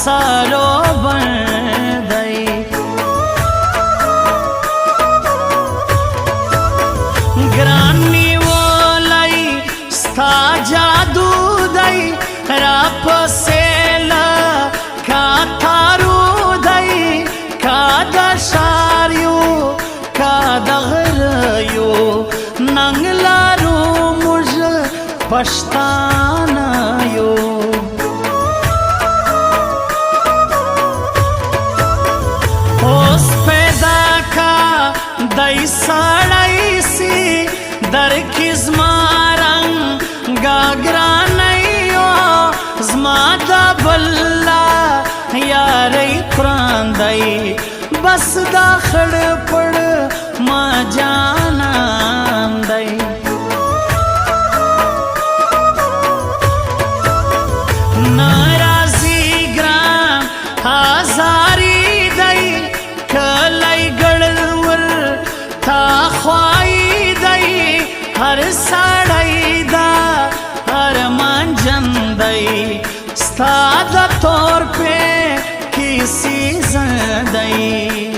سارو بندی گرانی ولی ستا جادو دی را پسیلا کا تارو دی کا دشاریو کا دغریو ننگلارو مج پشتانیو اوس پیدا کا دای سړی سی در کی زما رنگ گاگرانیو زما دا بلا یاری قرآن دی بس دا خڑ پڑ ما جانان دی ناراضی گران آزاری دی کلی گڑور تا خواهی دی هر ساڑی دا هر منجن دی ستا دا طور پہ کسی زندی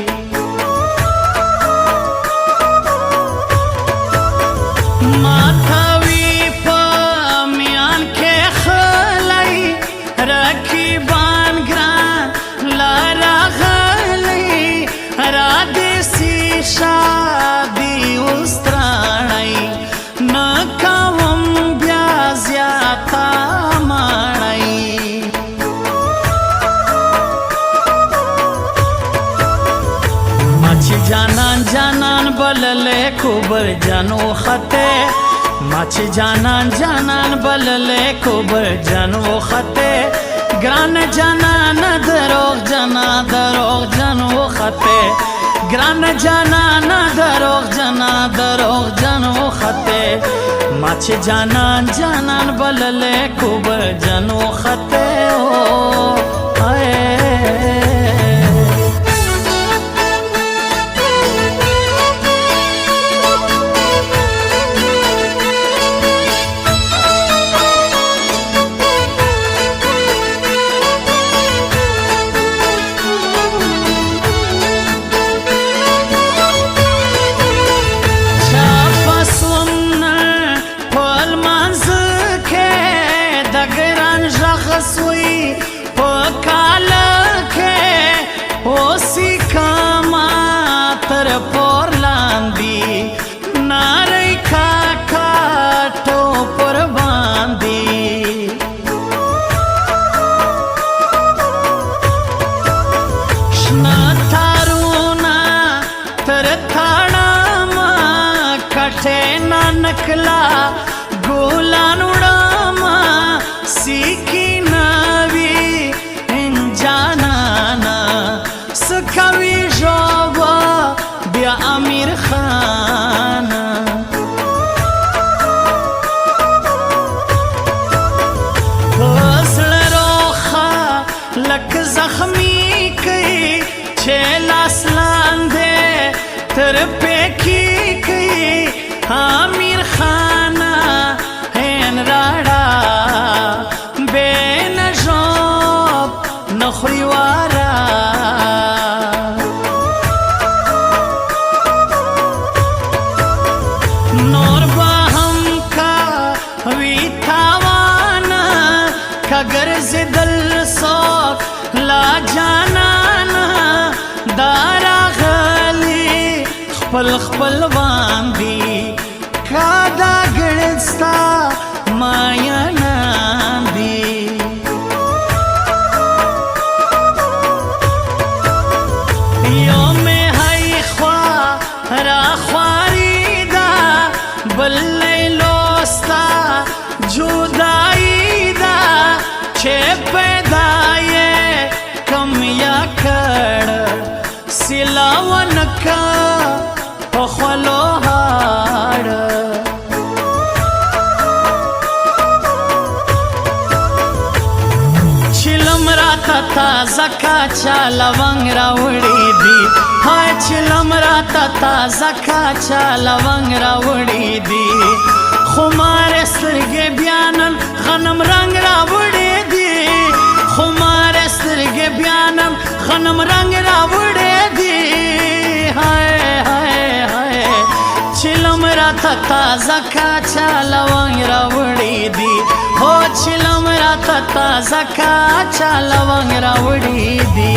ماتوی پا میان کے خلی رکیبان گران لارا غلی را دیسی شادی استرانی نکاوم بیا زیاتا مانی ماچی جانان جانان بللے کوبر جانو خطے ماچی جانان جانان بللے کوبر جانو خطے گران جانان دروغ جانا دروغ جانو خطے گران جانان دروغ جانا دروغ جانو خطے ماچی جانان جانان بللے کوبر جانو خطے او سوی پکال کے اوسی کاما تر پور لاندی ناری کھا ٹو پر باندی شنا تارونا تر تھاڑا ما کٹے نا نکلا گولان اڑا ما سیکھی سکوی جوابا بیا امیر خان غسل روخا لک زخمی کئی چھیلاس لاندے تر پیکی کئی امیر خان این راڑا بین جواب نخوری وارا گرز دل سوک لا جانانا دارا غلی خپل خپل باندی کادا گرزتا مایا ناندی یوم ہائی خوا را خواری دا بلی لوستا جدائی دا چھے پیدائے کم یا کڑ سلاون کا پخولو ہاڑ چلم راتا تازہ کاچا لونگ راوڑی دی ہائے چلم راتا تازہ کاچا لونگ راوڑی دی خمار سترگے بیانن غنم رنگ راوڑی دی خمار سترگے غنم رنگ راوړې دي هاي هاي هاي چلم را تازه کاچا لونګ راوړې دي هو چلم را تازه کاچا لونګ راوړې دي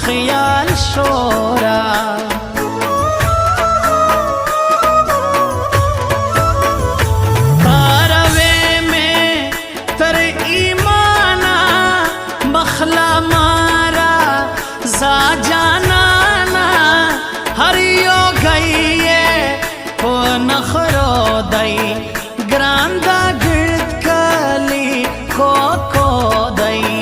خیال شورا پاروے میں تر ایمانا مخلا مارا زا جانانا ہر یو گئیے پو نخرو دائی گراندا گرد کلی کو دائی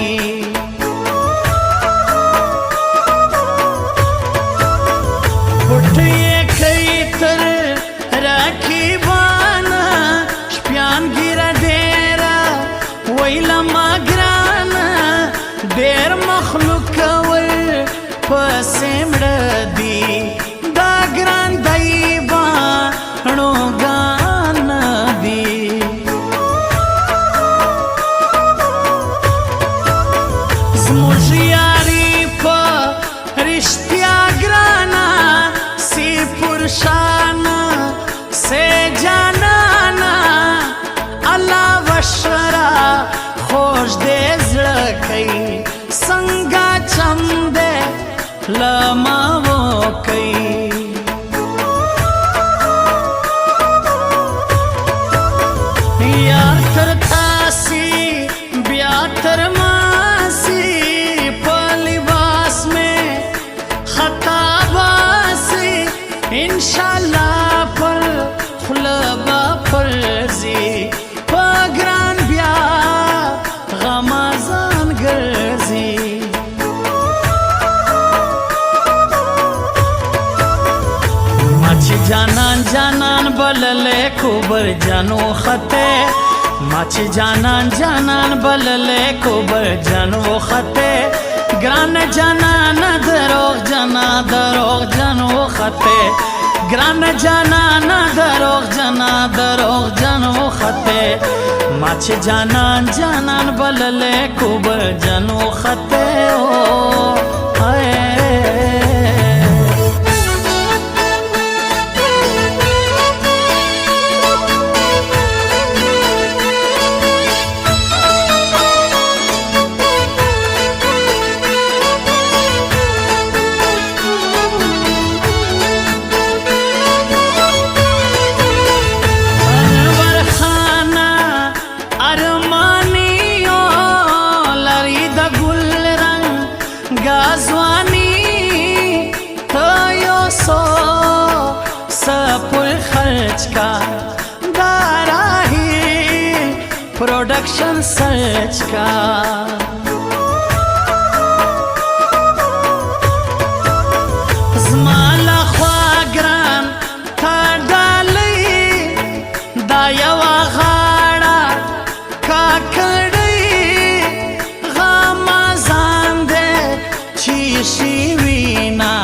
ډېر مخلوق کول پسې مړه دي دا ګران دی باڼو ګان دي زموږ یاري په رښتیا ګرانه سی پرشانه سے جانانا الله وشرا خوش دې زړه کوي څنګه چم دې لماو کوي یار تر تاسي بیا تر ماسي په لباس میں خطا باسي انشاءالله پر خلبا پرزي په ګران بیا غمازان ګرځي ماچی جانان جانان بللے کوبر جانو خطے ماچی جانان جانان بللے کوبر جانو خطے گران جانان دروغ جانا دروغ جانو خطے گران جانان دروغ جانا دروغ جانو خطے ماچی جانان جانان بللے کوبر جانو خطے गाजवानी तो यो सो सपुर खर्च का दाराही प्रोडक्शन सर्च का زمالا خواگران تا ڈالی دایا وغاڑا کاکڑی غامازان دے چیشی وینا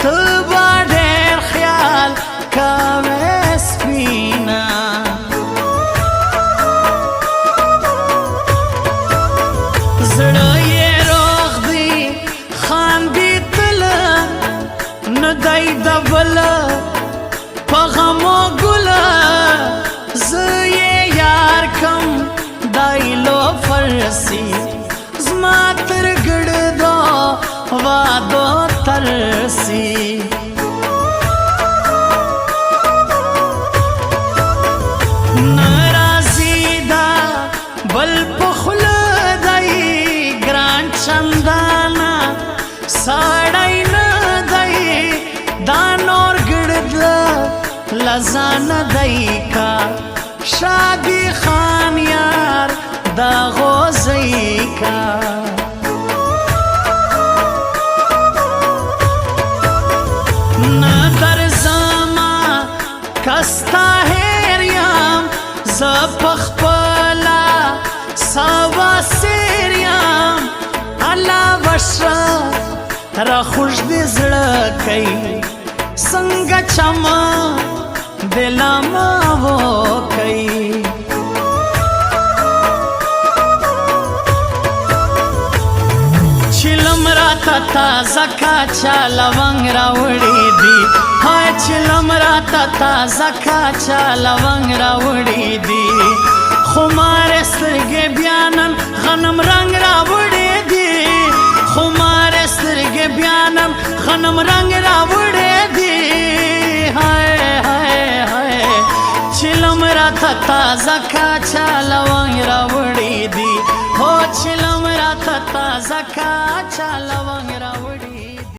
تو با ڈیر خیال کاویس پینا زڑوی روغ دی خاندی تل ندائی دبل پغمو گل زی یار کم دائی لو فرسی زماتر گڑ دو وادو ترسی نرازی دا بل پخل دائی گران چندانا ساڑائی ندائی دانور گڑ دا خزان دای کا شادی خان یار دا غوزی کا ندر زما کستا هریم زپخ پلا سوا سیریم علا وشرا را خوش دی زړه کوي څنګه چما دلما و کوي چلم را تازه کاچا لونګ راوړي دي هاي چلم را تازه کاچا لونګ راوړي دي خمار سترګې بیانم غنم رنگ راوړي دي خمار سترګې بیانم غنم رنگ راوړي دي هاي هاي هاي چلم را تازه کاچا لونګ راوړي دي هو چلم را تازه کاچا لونګ راوړي